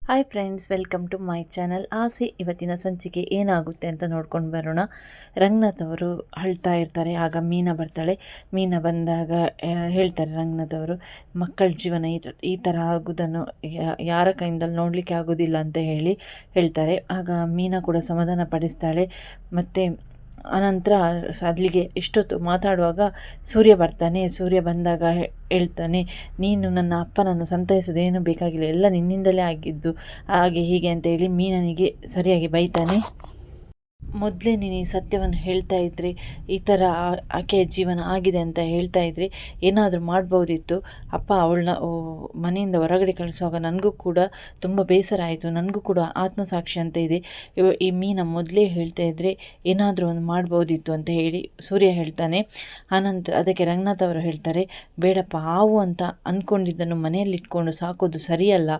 Hi friends, welcome to my channel. ಆಸೆ ಇವತ್ತಿನ ಸಂಚಿಕೆ ಏನಾಗುತ್ತೆ ಅಂತ ನೋಡ್ಕೊಂಡು ಬರೋಣ. ರಂಗನಾಥ್ ಅವರು ಅಳ್ತಾ ಇರ್ತಾರೆ. ಆಗ ಮೀನಾ ಬರ್ತಾಳೆ. ಮೀನಾ ಬಂದಾಗ ಹೇಳ್ತಾರೆ ರಂಗನಾಥ್ ಅವರು, ಮಕ್ಕಳ ಜೀವನ ಈ ಥರ ಆಗೋದನ್ನು ಯಾರ ಕೈಯಿಂದಲೂ ನೋಡಲಿಕ್ಕೆ ಆಗೋದಿಲ್ಲ ಅಂತ ಹೇಳ್ತಾರೆ. ಆಗ ಮೀನಾ ಕೂಡ ಸಮಾಧಾನ ಪಡಿಸ್ತಾಳೆ. ಮತ್ತು ಅನಂತರ ಅಲ್ಲಿಗೆ ಇಷ್ಟೊತ್ತು ಮಾತಾಡುವಾಗ ಸೂರ್ಯ ಬರ್ತಾನೆ. ಸೂರ್ಯ ಬಂದಾಗ ಹೇಳ್ತಾನೆ, ನೀನು ನನ್ನ ಅಪ್ಪನನ್ನು ಸಂತೈಸೋದೇನು ಬೇಕಾಗಿಲ್ಲ, ಎಲ್ಲ ನಿನ್ನಿಂದಲೇ ಆಗಿದ್ದು, ಹಾಗೆ ಹೀಗೆ ಅಂತೇಳಿ ಮೀನನಿಗೆ ಸರಿಯಾಗಿ ಬೈತಾನೆ. ಮೊದಲೇ ನೀನು ಈ ಸತ್ಯವನ್ನು ಹೇಳ್ತಾ ಇದ್ದರೆ, ಈ ಥರ ಆಕೆಯ ಜೀವನ ಆಗಿದೆ ಅಂತ ಹೇಳ್ತಾ ಇದ್ದರೆ ಏನಾದರೂ ಮಾಡ್ಬೋದಿತ್ತು. ಅಪ್ಪ ಅವಳನ್ನ ಮನೆಯಿಂದ ಹೊರಗಡೆ ಕಳಿಸುವಾಗ ನನಗೂ ಕೂಡ ತುಂಬ ಬೇಸರ ಆಯಿತು. ನನಗೂ ಕೂಡ ಆತ್ಮಸಾಕ್ಷಿ ಅಂತ ಇದೆ. ಈ ಮೀನ ಮೊದಲೇ ಹೇಳ್ತಾ ಇದ್ದರೆ ಏನಾದರೂ ಒಂದು ಮಾಡ್ಬೋದಿತ್ತು ಅಂತ ಹೇಳಿ ಸೂರ್ಯ ಹೇಳ್ತಾನೆ. ಆನಂತರ ಅದಕ್ಕೆ ರಂಗನಾಥ್ ಅವರು ಹೇಳ್ತಾರೆ, ಬೇಡಪ್ಪ, ಹಾವು ಅಂತ ಅಂದ್ಕೊಂಡಿದ್ದನ್ನು ಮನೆಯಲ್ಲಿ ಇಟ್ಕೊಂಡು ಸಾಕೋದು ಸರಿಯಲ್ಲ,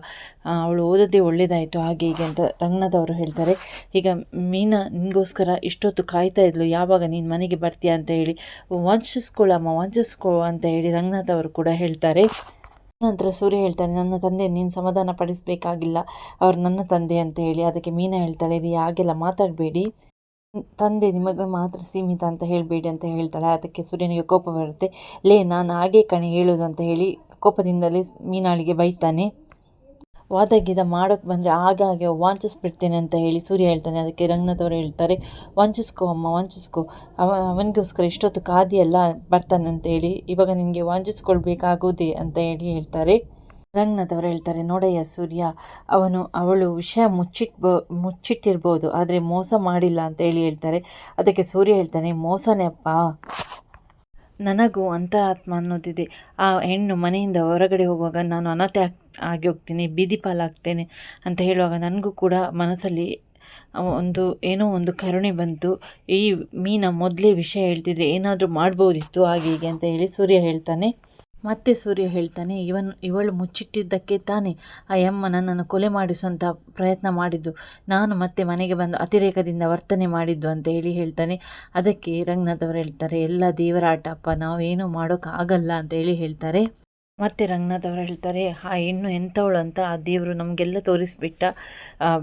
ಅವಳು ಓದೋದೇ ಒಳ್ಳೆಯದಾಯಿತು, ಹಾಗೆ ಹೀಗೆ ಅಂತ ರಂಗನಾಥ್ ಅವರು ಹೇಳ್ತಾರೆ. ಈಗ ಮೀನಾ ನಿನಗೋಸ್ಕರ ಇಷ್ಟೊತ್ತು ಕಾಯ್ತಾ ಇದ್ಲು, ಯಾವಾಗ ನೀನು ಮನೆಗೆ ಬರ್ತೀಯ ಅಂತ ಹೇಳಿ. ವಂಚಿಸ್ಕೊ ಅಂತ ಹೇಳಿ ರಂಗನಾಥ್ ಅವರು ಕೂಡ ಹೇಳ್ತಾರೆ. ನಂತರ ಸೂರ್ಯ ಹೇಳ್ತಾನೆ, ನನ್ನ ತಂದೆ ನೀನು ಸಮಾಧಾನ ಪಡಿಸಬೇಕಾಗಿಲ್ಲ, ಅವ್ರು ನನ್ನ ತಂದೆ ಅಂತ ಹೇಳಿ. ಅದಕ್ಕೆ ಮೀನಾ ಹೇಳ್ತಾಳೆ, ರೀ ಹಾಗೆಲ್ಲ ಮಾತಾಡಬೇಡಿ, ತಂದೆ ನಿಮಗೆ ಮಾತ್ರ ಸೀಮಿತ ಅಂತ ಹೇಳಬೇಡಿ ಅಂತ ಹೇಳ್ತಾಳೆ. ಅದಕ್ಕೆ ಸೂರ್ಯನಿಗೆ ಕೋಪ ಬರುತ್ತೆ. ನಾನು ಹಾಗೆ ಕಣೆ ಹೇಳೋದು ಅಂತ ಹೇಳಿ ಕೋಪದಿಂದಲೇ ಮೀನಾಳಿಗೆ ಬೈತಾನೆ. ವಾದಗೀದ ಮಾಡೋಕ್ಕೆ ಬಂದರೆ ಹಾಗೆ ವಾಂಚಿಸ್ಬಿಡ್ತೇನೆ ಅಂತ ಹೇಳಿ ಸೂರ್ಯ ಹೇಳ್ತಾನೆ. ಅದಕ್ಕೆ ರಂಗನಾಥ್ ಅವರು ಹೇಳ್ತಾರೆ, ವಂಚಿಸ್ಕೋ ಅಮ್ಮ, ವಂಚಿಸ್ಕೋ, ಅವನಿಗೋಸ್ಕರ ಇಷ್ಟೊತ್ತು ಕಾದಿಯೆಲ್ಲ ಬರ್ತಾನೆ ಅಂತ ಹೇಳಿ, ಇವಾಗ ನಿನಗೆ ವಂಚಿಸ್ಕೊಳ್ಬೇಕಾಗೋದೇ ಅಂತ ಹೇಳ್ತಾರೆ. ರಂಗನಾಥ್ ಅವರು ಹೇಳ್ತಾರೆ, ನೋಡಯ್ಯ ಸೂರ್ಯ, ಅವಳು ವಿಷಯ ಮುಚ್ಚಿಟ್ಟಿರ್ಬೋದು, ಆದರೆ ಮೋಸ ಮಾಡಿಲ್ಲ ಅಂತ ಹೇಳ್ತಾರೆ. ಅದಕ್ಕೆ ಸೂರ್ಯ ಹೇಳ್ತಾನೆ, ಮೋಸನೇ ಅಪ್ಪ, ನನಗೂ ಅಂತರಾತ್ಮ ಅನ್ನೋದಿದೆ. ಆ ಹೆಣ್ಣು ಮನೆಯಿಂದ ಹೊರಗಡೆ ಹೋಗುವಾಗ ನಾನು ಅನಾಥೆ ಆಗಿ ಹೋಗ್ತೀನಿ, ಬೀದಿ ಪಾಲಾಗ್ತೇನೆ ಅಂತ ಹೇಳುವಾಗ ನನಗೂ ಕೂಡ ಮನಸ್ಸಲ್ಲಿ ಏನೋ ಒಂದು ಕರುಣೆ ಬಂತು. ಈ ಮೀನ ಮೊದಲೇ ವಿಷಯ ಹೇಳ್ತಿದ್ರೆ ಏನಾದರೂ ಮಾಡ್ಬೋದಿತ್ತು, ಹಾಗೆ ಹೀಗೆ ಅಂತ ಹೇಳಿ ಸೂರ್ಯ ಹೇಳ್ತಾನೆ. ಮತ್ತೆ ಸೂರ್ಯ ಹೇಳ್ತಾನೆ, ಇವಳು ಮುಚ್ಚಿಟ್ಟಿದ್ದಕ್ಕೆ ತಾನೇ ಆ ಯಮ್ಮ ನನ್ನನ್ನು ಕೊಲೆ ಮಾಡಿಸುವಂಥ ಪ್ರಯತ್ನ ಮಾಡಿದ್ದು, ನಾನು ಮತ್ತೆ ಮನೆಗೆ ಬಂದು ಅತಿರೇಕದಿಂದ ವರ್ತನೆ ಮಾಡಿದ್ದು ಅಂತ ಹೇಳ್ತಾನೆ. ಅದಕ್ಕೆ ರಂಗನಾಥ್ ಅವರು ಹೇಳ್ತಾರೆ, ಎಲ್ಲ ದೇವರ ಆಟ ಅಪ್ಪ, ನಾವೇನೂ ಮಾಡೋಕ್ಕಾಗಲ್ಲ ಅಂತ ಹೇಳ್ತಾರೆ. ಮತ್ತು ರಂಗನಾಥ್ ಅವರು ಹೇಳ್ತಾರೆ, ಆ ಹೆಣ್ಣು ಎಂಥವಳು ಅಂತ ಆ ದೇವರು ನಮಗೆಲ್ಲ ತೋರಿಸ್ಬಿಟ್ಟ,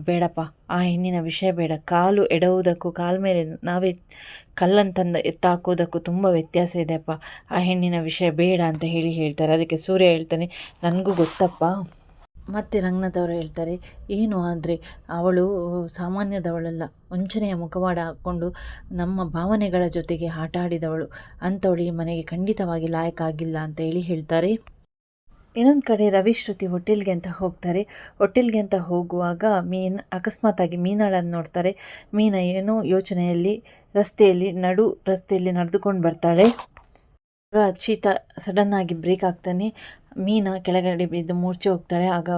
ಬೇಡಪ್ಪ, ಆ ಹೆಣ್ಣಿನ ವಿಷಯ ಬೇಡ. ಕಾಲು ಎಡವುವುದಕ್ಕೂ ಕಾಲ ಮೇಲೆ ನಾವೇ ಕಲ್ಲಂತಂದು ಎತ್ತಾಕೋದಕ್ಕೂ ತುಂಬ ವ್ಯತ್ಯಾಸ ಇದೆಯಪ್ಪ, ಆ ಹೆಣ್ಣಿನ ವಿಷಯ ಬೇಡ ಅಂತ ಹೇಳ್ತಾರೆ. ಅದಕ್ಕೆ ಸೂರ್ಯ ಹೇಳ್ತಾನೆ, ನನಗೂ ಗೊತ್ತಪ್ಪ. ಮತ್ತು ರಂಗನಾಥ್ ಅವರು ಹೇಳ್ತಾರೆ, ಏನು ಆದರೆ ಅವಳು ಸಾಮಾನ್ಯದವಳಲ್ಲ, ವಂಚನೆಯ ಮುಖವಾಡ ಹಾಕ್ಕೊಂಡು ನಮ್ಮ ಭಾವನೆಗಳ ಜೊತೆಗೆ ಆಟ ಆಡಿದವಳು, ಅಂಥವಳು ಈ ಮನೆಗೆ ಖಂಡಿತವಾಗಿ ಲಾಯಕ ಆಗಿಲ್ಲ ಅಂತ ಹೇಳ್ತಾರೆ. ಇನ್ನೊಂದು ಕಡೆ ರವಿ ಶ್ರುತಿ ಹೋಟೆಲ್ಗೆ ಅಂತ ಹೋಗ್ತಾರೆ. ಹೋಟೆಲ್ಗೆ ಅಂತ ಹೋಗುವಾಗ ಅಕಸ್ಮಾತಾಗಿ ಮೀನಾಳನ್ನು ನೋಡ್ತಾರೆ. ಮೀನ ಏನೋ ಯೋಚನೆಯಲ್ಲಿ ರಸ್ತೆಯಲ್ಲಿ ನಡೆದುಕೊಂಡು ಬರ್ತಾಳೆ. ಆಗ ಚೀತ ಸಡನ್ನಾಗಿ ಬ್ರೇಕ್ ಆಗ್ತಾನೆ. ಮೀನ ಕೆಳಗಡೆ ಬಿದ್ದು ಮೂರ್ಛೆ ಹೋಗ್ತಾಳೆ. ಆಗ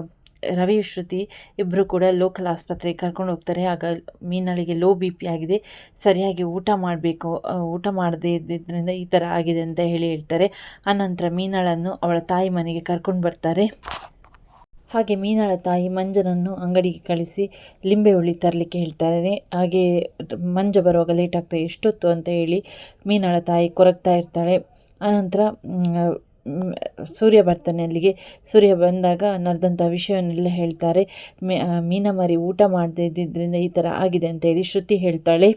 ರವಿ ಶ್ರುತಿ ಇಬ್ಬರು ಕೂಡ ಲೋಕಲ್ ಆಸ್ಪತ್ರೆಗೆ ಕರ್ಕೊಂಡು ಹೋಗ್ತಾರೆ. ಆಗ ಮೀನಾಳಿಗೆ ಲೋ BP ಆಗಿದೆ, ಸರಿಯಾಗಿ ಊಟ ಮಾಡಬೇಕು, ಊಟ ಮಾಡದೇ ಇದ್ದಿದ್ದರಿಂದ ಈ ಥರ ಆಗಿದೆ ಅಂತ ಹೇಳ್ತಾರೆ. ಆನಂತರ ಮೀನಾಳನ್ನು ಅವಳ ತಾಯಿ ಮನೆಗೆ ಕರ್ಕೊಂಡು ಬರ್ತಾರೆ. ಹಾಗೆ ಮೀನಾಳ ತಾಯಿ ಮಂಜನನ್ನು ಅಂಗಡಿಗೆ ಕಳಿಸಿ ಲಿಂಬೆ ಹುಳಿ ತರಲಿಕ್ಕೆ ಹೇಳ್ತಾರೆ. ಹಾಗೆ ಮಂಜ ಬರುವಾಗ ಲೇಟ್ ಆಗ್ತದೆ, ಎಷ್ಟೊತ್ತು ಅಂತ ಹೇಳಿ ಮೀನಾಳ ತಾಯಿ ಕೊರಗ್ತಾ ಇರ್ತಾಳೆ. ಆನಂತರ ಸೂರ್ಯ ಬರ್ತಾನೆ ಅಲ್ಲಿಗೆ. ಸೂರ್ಯ ಬಂದಾಗ ನಡೆದಂಥ ವಿಷಯವನ್ನೆಲ್ಲ ಹೇಳ್ತಾರೆ. ಮೀನಮರಿ ಊಟ ಮಾಡದೇ ಇದ್ದಿದ್ದರಿಂದ ಈ ಥರ ಆಗಿದೆ ಅಂತ ಶ್ರುತಿ ಹೇಳ್ತಾಳೆ.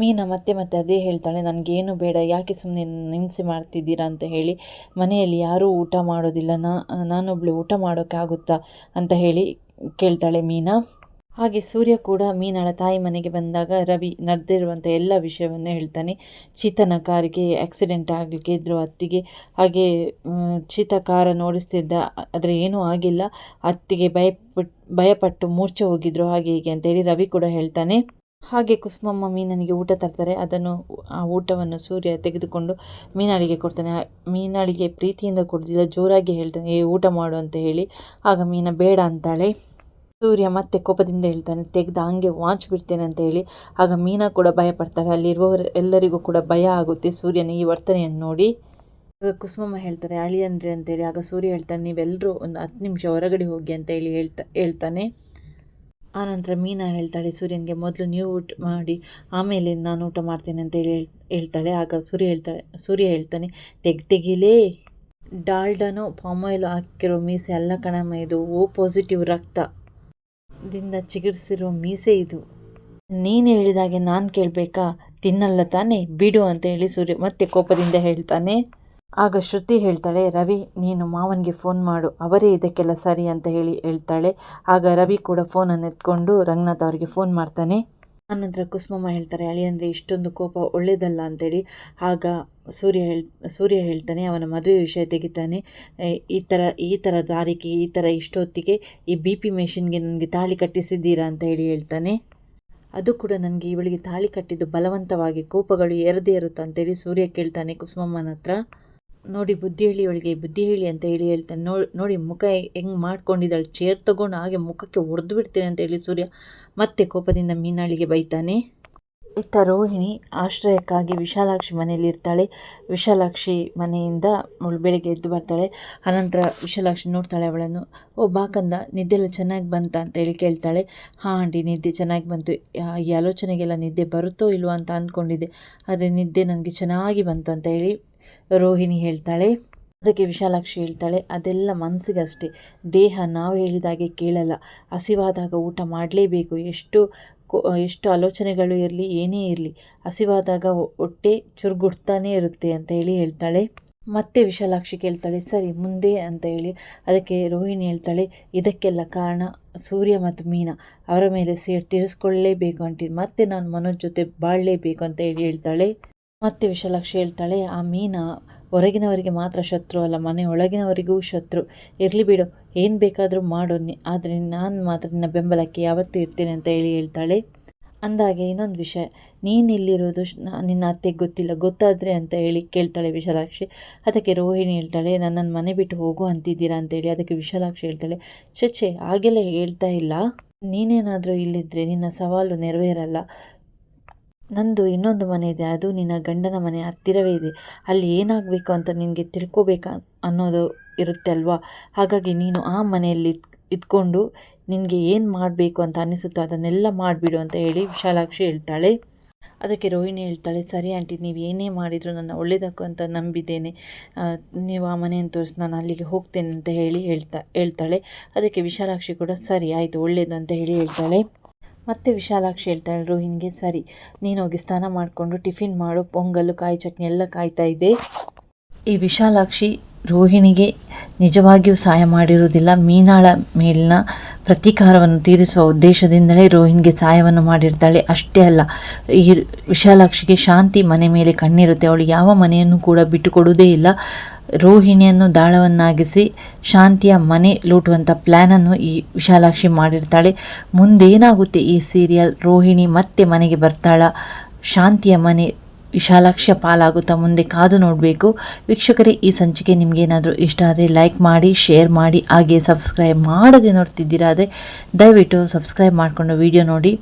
ಮೀನ ಮತ್ತೆ ಅದೇ ಹೇಳ್ತಾಳೆ, ನನಗೇನು ಬೇಡ, ಯಾಕೆ ಸುಮ್ಮನೆ ಹಿಂಸೆ ಮಾಡ್ತಿದ್ದೀರಾ ಅಂತ ಹೇಳಿ, ಮನೆಯಲ್ಲಿ ಯಾರೂ ಊಟ ಮಾಡೋದಿಲ್ಲ, ನಾನೊಬ್ಳು ಊಟ ಮಾಡೋಕ್ಕಾಗುತ್ತಾ ಅಂತ ಕೇಳ್ತಾಳೆ ಮೀನಾ. ಹಾಗೆ ಸೂರ್ಯ ಕೂಡ ಮೀನಾಳ ತಾಯಿ ಮನೆಗೆ ಬಂದಾಗ ರವಿ ನಡೆದಿರುವಂಥ ಎಲ್ಲ ವಿಷಯವನ್ನು ಹೇಳ್ತಾನೆ. ಚೀತನ ಕಾರಿಗೆ ಆಕ್ಸಿಡೆಂಟ್ ಆಗಲಿಕ್ಕೆ ಇದ್ರು ಅತ್ತಿಗೆ, ಹಾಗೆ ಚೀತ ಕಾರನ್ನು ಓಡಿಸ್ತಿದ್ದ, ಆದರೆ ಏನೂ ಆಗಿಲ್ಲ, ಅತ್ತಿಗೆ ಭಯಪಟ್ಟು ಮೂರ್ಛೆ ಹೋಗಿದ್ರು, ಹಾಗೆ ಹೀಗೆ ಅಂತೇಳಿ ರವಿ ಕೂಡ ಹೇಳ್ತಾನೆ. ಹಾಗೆ ಕುಸುಮಮ್ಮ ಮೀನನಿಗೆ ಊಟ ತರ್ತಾರೆ. ಆ ಊಟವನ್ನು ಸೂರ್ಯ ತೆಗೆದುಕೊಂಡು ಮೀನಾಳಿಗೆ ಕೊಡ್ತಾನೆ. ಮೀನಾಳಿಗೆ ಪ್ರೀತಿಯಿಂದ ಕೊಡ್ತಿಲ್ಲ, ಜೋರಾಗಿ ಹೇಳ್ತಾನೆ, ಊಟ ಮಾಡು ಅಂತ ಹೇಳಿ. ಆಗ ಮೀನ ಬೇಡ ಅಂತಾಳೆ. ಸೂರ್ಯ ಮತ್ತೆ ಕೋಪದಿಂದ ಹೇಳ್ತಾನೆ, ತೆಗೆದು ಹಂಗೆ ಬಿಡ್ತೇನೆ ಅಂತ ಹೇಳಿ. ಆಗ ಮೀನಾ ಕೂಡ ಭಯ ಪಡ್ತಾಳೆ. ಅಲ್ಲಿರುವವರು ಎಲ್ಲರಿಗೂ ಕೂಡ ಭಯ ಆಗುತ್ತೆ ಸೂರ್ಯನ ಈ ವರ್ತನೆಯನ್ನು ನೋಡಿ. ಕುಸುಮಮ್ಮ ಹೇಳ್ತಾರೆ, ಅಳಿಯನ್ರಿ ಅಂತೇಳಿ. ಆಗ ಸೂರ್ಯ ಹೇಳ್ತಾನೆ, ನೀವೆಲ್ಲರೂ ಒಂದು 10 ನಿಮಿಷ ಹೊರಗಡೆ ಹೋಗಿ ಅಂತ ಹೇಳ್ತಾನೆ. ಆನಂತರ ಮೀನಾ ಹೇಳ್ತಾಳೆ ಸೂರ್ಯನಿಗೆ, ಮೊದಲು ನೀವು ಊಟ ಮಾಡಿ ಆಮೇಲೆ ನಾನು ಊಟ ಮಾಡ್ತೇನೆ ಅಂತ ಹೇಳ್ತಾಳೆ. ಆಗ ಸೂರ್ಯ ಹೇಳ್ತಾನೆ, ತೆಗಿಲೇ, ಡಾಲ್ಡನೋ ಪಾಮ್ ಆಯಿಲ್ ಹಾಕಿರೋ ಮೀಸೆ ಅಲ್ಲ ಕಣಮ್ಮ, ಇದು O ಪಾಸಿಟಿವ್ ರಕ್ತ. ಕೋಪದಿಂದ ಚಿಗುರಿಸಿರೋ ಮೀಸೆ ಇದು. ನೀನು ಹೇಳಿದಾಗೆ ನಾನು ಕೇಳಬೇಕಾ? ತಿನ್ನಲ್ಲ ತಾನೇ, ಬಿಡು ಅಂತ ಹೇಳಿ ಸೂರ್ಯ ಮತ್ತೆ ಕೋಪದಿಂದ ಹೇಳ್ತಾನೆ. ಆಗ ಶ್ರುತಿ ಹೇಳ್ತಾಳೆ, ರವಿ ನೀನು ಮಾವನಿಗೆ ಫೋನ್ ಮಾಡು, ಅವರೇ ಇದಕ್ಕೆಲ್ಲ ಸರಿ ಅಂತ ಹೇಳಿ ಹೇಳ್ತಾಳೆ. ಆಗ ರವಿ ಕೂಡ ಫೋನನ್ನು ಎತ್ಕೊಂಡು ರಂಗನಾಥ್ ಅವರಿಗೆ ಫೋನ್ ಮಾಡ್ತಾನೆ. ಆನಂತರ ಕುಸುಮಮ್ಮ ಹೇಳ್ತಾರೆ, ಅಳಿಯಂದರೆ ಇಷ್ಟೊಂದು ಕೋಪ ಒಳ್ಳೇದಲ್ಲ ಅಂತೇಳಿ. ಆಗ ಸೂರ್ಯ ಹೇಳ್ತಾನೆ, ಅವನ ಮದುವೆ ವಿಷಯ ತೆಗಿತಾನೆ. ಈ ಥರ ದಾರಿಗೆ ಈ ಥರ ಇಷ್ಟೊತ್ತಿಗೆ ಈ BP ಮೆಷಿನ್ಗೆ ನನಗೆ ತಾಳಿ ಕಟ್ಟಿಸಿದ್ದೀರಾ ಅಂತ ಹೇಳ್ತಾನೆ. ಅದು ಕೂಡ ನನಗೆ ಇವಳಿಗೆ ತಾಳಿ ಕಟ್ಟಿದ್ದು ಬಲವಂತವಾಗಿ, ಕೋಪಗಳು ಏರದೇ ಇರುತ್ತೆ ಅಂತೇಳಿ ಸೂರ್ಯ ಕೇಳ್ತಾನೆ ಕುಸುಮಮ್ಮನ ಹತ್ರ. ನೋಡಿ ಬುದ್ಧಿ ಹೇಳಿ ಇವಳಿಗೆ, ಬುದ್ಧಿ ಹೇಳಿ ಅಂತ ಹೇಳ್ತಾನೆ. ನೋಡಿ ಮುಖ ಹೆಂಗೆ ಮಾಡ್ಕೊಂಡಿದ್ದಾಳೆ, ಚೇರ್ ತಗೊಂಡು ಹಾಗೆ ಮುಖಕ್ಕೆ ಹೊಡೆದು ಬಿಡ್ತೇನೆ ಅಂತ ಹೇಳಿ ಸೂರ್ಯ ಮತ್ತೆ ಕೋಪದಿಂದ ಮೀನಾಳಿಗೆ ಬೈತಾನೆ. ಇತ್ತ ರೋಹಿಣಿ ಆಶ್ರಯಕ್ಕಾಗಿ ವಿಶಾಲಾಕ್ಷಿ ಮನೆಯಲ್ಲಿ ಇರ್ತಾಳೆ. ವಿಶಾಲಾಕ್ಷಿ ಮನೆಯಿಂದ ಬೆಳಿಗ್ಗೆ ಎದ್ದು ಬರ್ತಾಳೆ. ಅನಂತರ ವಿಶಾಲಾಕ್ಷಿ ನೋಡ್ತಾಳೆ ಅವಳನ್ನು. ಓ ಬಾಕಂದ, ನಿದ್ದೆ ಎಲ್ಲ ಚೆನ್ನಾಗಿ ಬಂತ ಅಂತೇಳಿ ಕೇಳ್ತಾಳೆ. ಹಾಂ ಆಂಟಿ, ನಿದ್ದೆ ಚೆನ್ನಾಗಿ ಬಂತು. ಈ ಆಲೋಚನೆಗೆಲ್ಲ ನಿದ್ದೆ ಬರುತ್ತೋ ಇಲ್ವೋ ಅಂತ ಅಂದ್ಕೊಂಡಿದ್ದೆ, ಆದರೆ ನಿದ್ದೆ ನನಗೆ ಚೆನ್ನಾಗಿ ಬಂತು ಅಂತ ಹೇಳಿ ರೋಹಿಣಿ ಹೇಳ್ತಾಳೆ. ಅದಕ್ಕೆ ವಿಶಾಲಾಕ್ಷಿ ಹೇಳ್ತಾಳೆ, ಅದೆಲ್ಲ ಮನಸ್ಸಿಗಷ್ಟೇ, ದೇಹ ನಾವು ಹೇಳಿದಾಗೆ ಕೇಳಲ್ಲ. ಹಸಿವಾದಾಗ ಊಟ ಮಾಡಲೇಬೇಕು. ಎಷ್ಟು ಆಲೋಚನೆಗಳು ಇರಲಿ, ಏನೇ ಇರಲಿ, ಹಸಿವಾದಾಗ ಹೊಟ್ಟೆ ಚುರುಗುಡ್ತಾನೇ ಇರುತ್ತೆ ಅಂತ ಹೇಳ್ತಾಳೆ. ಮತ್ತೆ ವಿಶಾಲಾಕ್ಷಿ ಕೇಳ್ತಾಳೆ, ಸರಿ ಮುಂದೆ ಅಂತ ಹೇಳಿ. ಅದಕ್ಕೆ ರೋಹಿಣಿ ಹೇಳ್ತಾಳೆ, ಇದಕ್ಕೆಲ್ಲ ಕಾರಣ ಸೂರ್ಯ ಮತ್ತು ಮೀನಾ, ಅವರ ಮೇಲೆ ತೀರಿಸ್ಕೊಳ್ಳಲೇಬೇಕು ಆಂಟಿ, ಮತ್ತೆ ನಾನು ಮನೋಜ್ ಜೊತೆ ಬಾಳಲೇಬೇಕು ಅಂತ ಹೇಳ್ತಾಳೆ. ಮತ್ತೆ ವಿಶಾಲಾಕ್ಷಿ ಹೇಳ್ತಾಳೆ, ಆ ಮೀನಾ ಹೊರಗಿನವರಿಗೆ ಮಾತ್ರ ಶತ್ರು ಅಲ್ಲ, ಮನೆ ಒಳಗಿನವರಿಗೂ ಶತ್ರು. ಇರಲಿ ಬಿಡು, ಏನು ಬೇಕಾದರೂ ಮಾಡು, ಆದರೆ ನಾನು ಮಾತ್ರ ನಿನ್ನ ಬೆಂಬಲಕ್ಕೆ ಯಾವತ್ತೂ ಇರ್ತೀನಿ ಅಂತ ಹೇಳ್ತಾಳೆ. ಅಂದಾಗೆ ಇನ್ನೊಂದು ವಿಷಯ, ನೀನು ಇಲ್ಲಿರೋದು ನಿನ್ನ ಅತ್ತೆಗೆ ಗೊತ್ತಿಲ್ಲ, ಗೊತ್ತಾದರೆ ಅಂತ ಕೇಳ್ತಾಳೆ ವಿಶಾಲಾಕ್ಷಿ. ಅದಕ್ಕೆ ರೋಹಿಣಿ ಹೇಳ್ತಾಳೆ, ನನ್ನನ್ನು ಮನೆ ಬಿಟ್ಟು ಹೋಗು ಅಂತಿದ್ದೀರಾ ಅಂತೇಳಿ. ಅದಕ್ಕೆ ವಿಶಾಲಾಕ್ಷಿ ಹೇಳ್ತಾಳೆ, ಚೆ ಹಾಗೆಲ್ಲ ಹೇಳ್ತಾ ಇಲ್ಲ, ನೀನೇನಾದರೂ ಇಲ್ಲಿದ್ದರೆ ನಿನ್ನ ಸವಾಲು ನೆರವೇರಲ್ಲ. ನಂದು ಇನ್ನೊಂದು ಮನೆ ಇದೆ, ಅದು ನಿನ್ನ ಗಂಡನ ಮನೆ ಹತ್ತಿರವೇ ಇದೆ. ಅಲ್ಲಿ ಏನಾಗಬೇಕು ಅಂತ ನಿನಗೆ ತಿಳ್ಕೊಬೇಕಾ ಅನ್ನೋದು ಇರುತ್ತೆ ಅಲ್ವಾ. ಹಾಗಾಗಿ ನೀನು ಆ ಮನೆಯಲ್ಲಿ ಇದ್ಕೊಂಡು ನಿನಗೆ ಏನು ಮಾಡಬೇಕು ಅಂತ ಅನಿಸುತ್ತೋ ಅದನ್ನೆಲ್ಲ ಮಾಡಿಬಿಡು ಅಂತ ವಿಶಾಲಾಕ್ಷಿ ಹೇಳ್ತಾಳೆ. ಅದಕ್ಕೆ ರೋಹಿಣಿ ಹೇಳ್ತಾಳೆ, ಸರಿ ಆಂಟಿ, ನೀವು ಏನೇ ಮಾಡಿದರೂ ನನ್ನ ಒಳ್ಳೇದಕ್ಕೂ ಅಂತ ನಂಬಿದ್ದೇನೆ. ನೀವು ಆ ಮನೆಯನ್ನು ತೋರಿಸಿ ನಾನು ಅಲ್ಲಿಗೆ ಹೋಗ್ತೇನೆ ಅಂತ ಹೇಳ್ತಾಳೆ. ಅದಕ್ಕೆ ವಿಶಾಲಾಕ್ಷಿ ಕೂಡ ಸರಿ ಆಯಿತು, ಒಳ್ಳೇದು ಅಂತ ಹೇಳ್ತಾಳೆ. ಮತ್ತೆ ವಿಶಾಲಾಕ್ಷಿ ಹೇಳ್ತಾಳೆ ರೋಹಿಣಿಗೆ, ಸರಿ ನೀನು ಹೋಗಿ ಸ್ನಾನ ಮಾಡಿಕೊಂಡು ಟಿಫಿನ್ ಮಾಡು, ಪೊಂಗಲ್ಲು ಕಾಯಿ ಚಟ್ನಿ ಎಲ್ಲ ಕಾಯ್ತಾ ಇದೆ. ಈ ವಿಶಾಲಾಕ್ಷಿ ರೋಹಿಣಿಗೆ ನಿಜವಾಗಿಯೂ ಸಹಾಯ ಮಾಡಿರುವುದಿಲ್ಲ. ಮೀನಾಳ ಮೇಲಿನ ಪ್ರತೀಕಾರವನ್ನು ತೀರಿಸುವ ಉದ್ದೇಶದಿಂದಲೇ ರೋಹಿಣಿಗೆ ಸಹಾಯವನ್ನು ಮಾಡಿರ್ತಾಳೆ. ಅಷ್ಟೇ ಅಲ್ಲ, ಈ ವಿಶಾಲಾಕ್ಷಿಗೆ ಶಾಂತಿ ಮನೆ ಮೇಲೆ ಕಣ್ಣಿರುತ್ತೆ. ಅವಳು ಯಾವ ಮನೆಯನ್ನು ಕೂಡ ಬಿಟ್ಟುಕೊಡುವುದೇ ಇಲ್ಲ. ರೋಹಿಣಿಯನ್ನು ದಾಳವನ್ನಾಗಿಸಿ ಶಾಂತಿಯ ಮನೆ ಲೂಟುವಂಥ ಪ್ಲ್ಯಾನನ್ನು ಈ ವಿಶಾಲಾಕ್ಷಿ ಮಾಡಿರ್ತಾಳೆ. ಮುಂದೇನಾಗುತ್ತೆ ಈ ಸೀರಿಯಲ್? ರೋಹಿಣಿ ಮತ್ತೆ ಮನೆಗೆ ಬರ್ತಾಳ? ಶಾಂತಿಯ ಮನೆ ವಿಶಾಲಾಕ್ಷಿಯ ಪಾಲಾಗುತ್ತಾ? ಮುಂದೆ ಕಾದು ನೋಡಬೇಕು. ವೀಕ್ಷಕರೇ, ಈ ಸಂಚಿಕೆ ನಿಮಗೇನಾದರೂ ಇಷ್ಟ ಆದರೆ ಲೈಕ್ ಮಾಡಿ, ಶೇರ್ ಮಾಡಿ, ಹಾಗೆ ಸಬ್ಸ್ಕ್ರೈಬ್ ಮಾಡದೆ ನೋಡ್ತಿದ್ದೀರಾದರೆ ದಯವಿಟ್ಟು ಸಬ್ಸ್ಕ್ರೈಬ್ ಮಾಡಿಕೊಂಡು ವಿಡಿಯೋ ನೋಡಿ.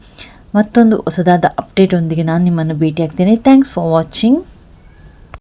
ಮತ್ತೊಂದು ಹೊಸದಾದ ಅಪ್ಡೇಟ್ ಒಂದಿಗೆ ನಾನು ನಿಮ್ಮನ್ನು ಭೇಟಿ ಆಗ್ತೇನೆ. Thanks for watching.